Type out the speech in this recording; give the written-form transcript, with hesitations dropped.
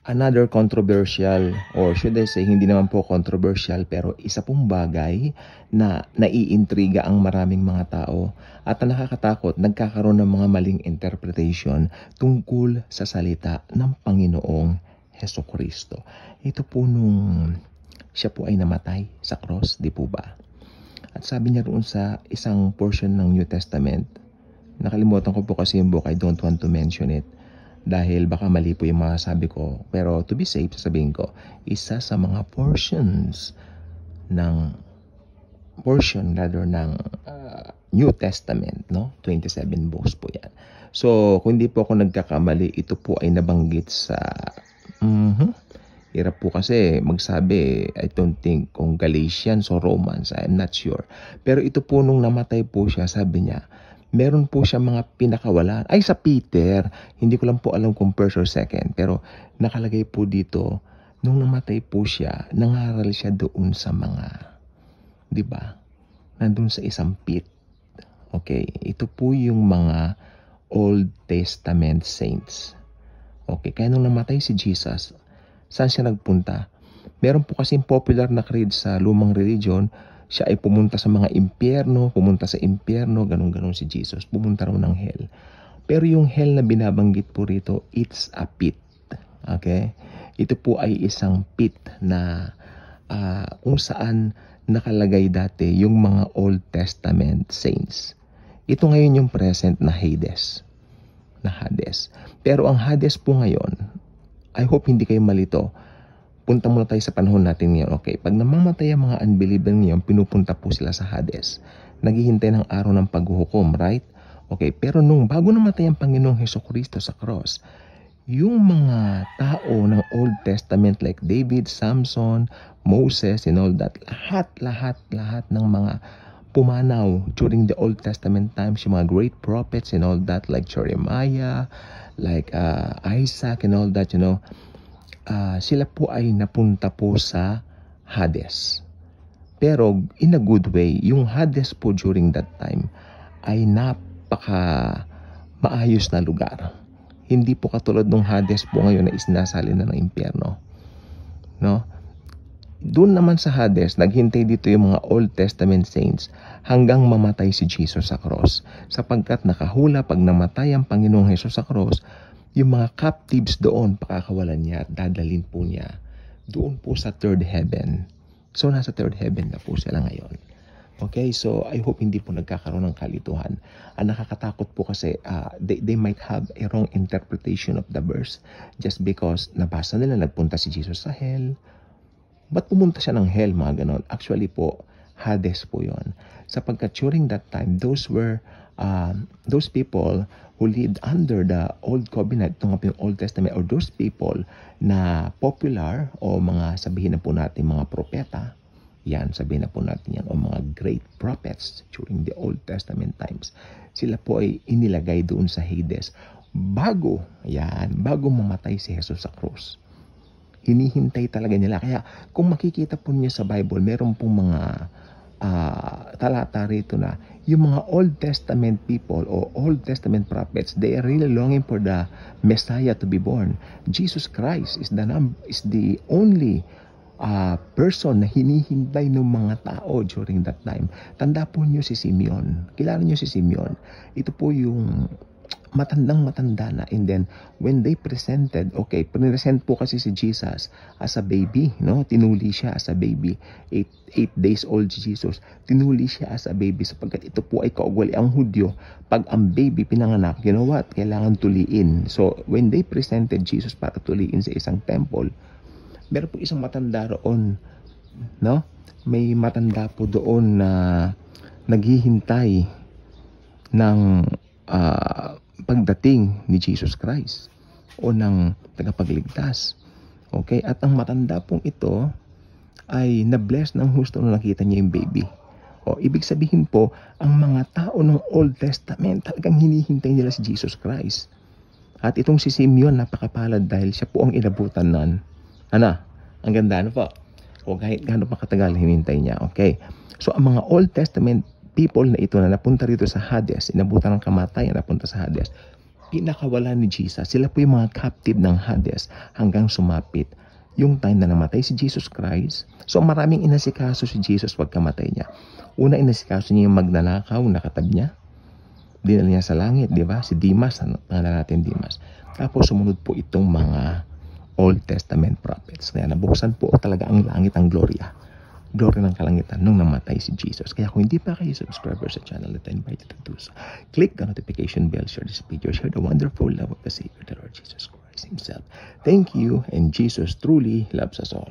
Another controversial, or should I say hindi naman po controversial, pero isa pong bagay na naiintriga ang maraming mga tao at nakakatakot, nagkakaroon ng mga maling interpretation tungkol sa salita ng Panginoong Hesukristo. Ito po nung siya po ay namatay sa cross, di po ba? At sabi niya roon sa isang portion ng New Testament, nakalimutan ko po kasi yung book, I don't want to mention it dahil baka mali po yung mga sabi ko, pero to be safe, sasabihin ko, isa sa mga portion ng New Testament, no? 27 books po yan. So, kung hindi po ako nagkakamali, ito po ay nabanggit sa hirap po kasi magsabi, I don't think kung Galatians o Romans, I'm not sure. Pero ito po nung namatay po siya, sabi niya, meron po siya mga pinakawalan. Ay, sa Peter, hindi ko lang po alam kung first or second, pero nakalagay po dito, nung namatay po siya, nangaral siya doon sa mga, di ba? Nandun sa isang pit. Okay, ito po yung mga Old Testament saints. Okay, kaya nung namatay si Jesus, saan siya nagpunta? Meron po kasing popular na creed sa lumang religion, siya ay pumunta sa mga impyerno, ganun-ganun si Jesus, pumunta raw ng hell. Pero yung hell na binabanggit po rito, it's a pit. Okay? Ito po ay isang pit na kung saan nakalagay dati yung mga Old Testament saints. Ito ngayon yung present na Hades. Pero ang Hades po ngayon, I hope hindi kayo malito, punta muna tayo sa panahon natin ngayon. Okay, pag namamatay ang mga unbeliever ngayon, pinupunta po sila sa Hades. Naghihintay ng araw ng paghuhukom, right? Okay, pero nung bago namatay ang Panginoong Hesukristo sa cross, yung mga tao ng Old Testament like David, Samson, Moses, and all that, lahat ng mga pumanaw during the Old Testament times, yung mga great prophets and all that, like Jeremiah, like Isaac and all that, sila po ay napunta po sa Hades. Pero in a good way, yung Hades po during that time ay napaka maayos na lugar. Hindi po katulad ng Hades po ngayon na isinasalin na ng impyerno. No? Doon naman sa Hades, naghintay dito yung mga Old Testament saints hanggang mamatay si Jesus sa cross. Sapagkat nakahula pag namatay ang Panginoong Hesus sa cross, yung mga captives doon, pakakawalan niya at dadalhin po niya doon po sa third heaven. So, nasa third heaven na po sila ngayon. Okay, so I hope hindi po nagkakaroon ng kalituhan. Ang nakakatakot po kasi they might have a wrong interpretation of the verse just because nabasa nila nagpunta si Jesus sa hell. Ba't pumunta siya ng hell, mga ganon? Actually po, Hades po yon. Sapagkat during that time, those people who lived under the Old Covenant, ito nga po yung Old Testament, or those people na popular, o mga sabihin na po natin mga propeta, yan, sabihin na po natin yan, o mga great prophets during the Old Testament times, sila po ay inilagay doon sa Hades bago mamatay si Jesus sa cross. Hinihintay talaga nila. Kaya kung makikita po niyo sa Bible, meron pong mga talata rito na yung mga Old Testament people o Old Testament prophets, they are really longing for the Messiah to be born. Jesus Christ is the only person na hinihintay ng mga tao during that time. Tanda po niyo si Simeon. Kilala niyo si Simeon. Ito po yung matanda na, and then when they presented, present po kasi si Jesus as a baby, no? Tinuli siya as a baby, 8 days old si Jesus, tinuli siya as a baby sapagkat ito po ay kaugalian ang Hudyo. Pag ang baby pinanganak, you know what? Kailangan tuliin. So when they presented Jesus para tuliin sa isang temple, meron po isang matanda roon, no? May matanda po doon na naghihintay ng pagdating ni Jesus Christ o ng tagapagligtas. Okay? At ang matanda pong ito ay na-bless ng husto nung nakita niya yung baby. Ibig sabihin po, ang mga tao ng Old Testament talagang hinihintay nila si Jesus Christ. At itong si Simeon, napakapalad dahil siya po ang inabutan nun. Ang ganda, po? O kahit gaano pa katagal hinintay niya. Okay? So, ang mga Old Testament people na ito na napunta rito sa Hades, inabutan ng kamatayan, napunta sa Hades, pinakawala ni Jesus. Sila po yung mga captive ng Hades hanggang sumapit yung time na namatay si Jesus Christ. So maraming inasikaso si Jesus pagkamatay niya. Una, inasikaso niya yung magnanakaw na katabi niya. Dinala niya sa langit, di ba? Si Dimas, pangalan natin Dimas. Tapos sumunod po itong mga Old Testament prophets. Kaya nabuksan po talaga ang langit, ang glory ng kalangitan nung namatay si Jesus. Kaya kung hindi pa kayo subscriber sa channel, I invite you to do so. Click the notification bell, share this video, share the wonderful love of the Savior, the Lord Jesus Christ Himself. Thank you, and Jesus truly loves us all.